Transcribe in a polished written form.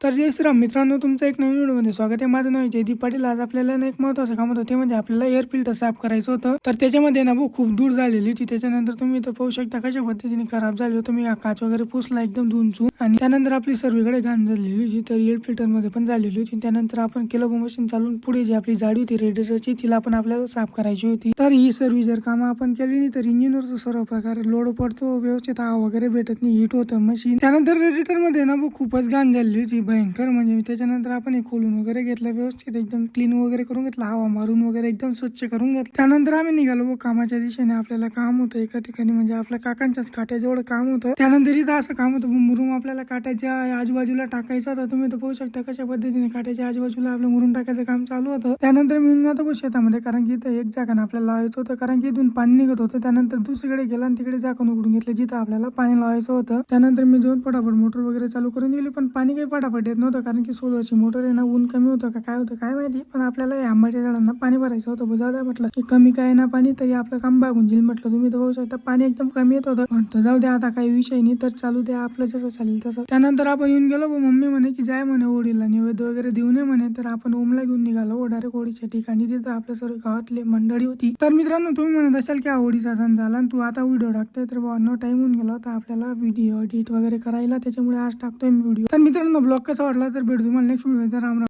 तर जय श्रीराम मित्रांनो, तुमचं एक नवीन व्हिडिओमध्ये स्वागत आहे. माझं नाव आहे जयदीप पाटील. आज आपल्याला एक महत्त्वाचं काम होतं, ते म्हणजे आपल्याला एअर फिल्टर साफ करायचं होतं. तर त्याच्यामध्ये ना खूप दूर झालेली होती. त्याच्यानंतर तुम्ही इथं पाहू शकता कशा पद्धतीने खराब झाली होती. मी काच वगैरे पुसला एकदम धुवून आणि त्यानंतर आपली सर्वीकडे घाण झालेली होती. तर एअर फिल्टर मध्ये पण झालेली होती. त्यानंतर आपण केलं मशीन चालून पुढे जी आपली जाडी होती रेडिएटरची, तिला पण आपल्याला साफ करायची होती. तर ही सर्व जर कामं आपण केली नाही तर इंजिनवरचा सर्व प्रकारे लोड पडतो, व्यवस्थित हवा वगैरे भेटत नाही, हीट होतं मशीन. त्यानंतर रेडिएटर मध्ये ना खूपच घाण झालेली होती, भयंकर. म्हणजे त्याच्यानंतर आपण हे खोलून वगैरे घेतलं, व्यवस्थित एकदम क्लीन वगैरे करून घेतलं, हवा मारून वगैरे एकदम स्वच्छ करून घेतलं. त्यानंतर आम्ही निघालो कामाच्या दिशेने. आपल्याला काम होतं एका ठिकाणी, म्हणजे आपल्या काकांच्याच काट्याजवळ काम होतं. त्यानंतर इथं असं काम होतं, मुरुम आपल्याला काट्याच्या आजूबाजूला टाकायचा होता. तुम्ही तर पाहू शकता कशा पद्धतीने काट्याच्या आजूबाजूला आपलं मुरुम टाकायचं काम चालू होतं. त्यानंतर मी आता शेतामध्ये, कारण की इथं एक जागा आपल्याला लावायचं होतं, कारण की इथून पाणी निघत होतं. त्यानंतर दुसरीकडे गेला आणि तिकडे झाकण उघडून घेतलं जिथं आपल्याला पाणी लावायचं होतं. त्यानंतर मी जाऊन पटापट मोटर वगैरे चालू करून दिली, पण पाणी काही पटापट येत नव्हतं, कारण की सोलरची मोटर आहे ना. ऊन कमी होतं का काय होतं काय माहिती, पण आपल्याला या आंब्याच्या झाडांना पाणी भरायचं होतं. जाऊ द्या म्हटलं, की कमी काय ना पाणी तरी आपलं काम भागून जाईल म्हटलं. तुम्ही तर बघू शकता पाणी एकदम कमी येत होतं. म्हणतो जाऊ द्या आता काही विषय नाही, तर चालू द्या आपलं जसं चालेल तसं. त्यानंतर आपण येऊन गेलो. मम्मी म्हणे की जाय म्हणे ओढीला निवेद्य वगैरे देऊ नये म्हणे. तर आपण ओमला घेऊन निघालो डायरेक्ट ओढीच्या ठिकाणी. तिथं आपल्या सर्व गावातली मंडळी होती. तर मित्रांनो, तुम्ही म्हणत असाल की ओढीचा सण झाला आणि तू आता व्हिडिओ टाकतोय, तर नो टाइम होऊन गेला होता आपल्याला व्हिडिओ एडिट वगैरे करायला. त्याच्यामुळे आज टाकतोय मी व्हिडिओ. तर मित्रांनो, ब्लॉग कसा वाटला तर भेटू तुम्हाला नेक्स्ट व्हिडिओ. राम राम.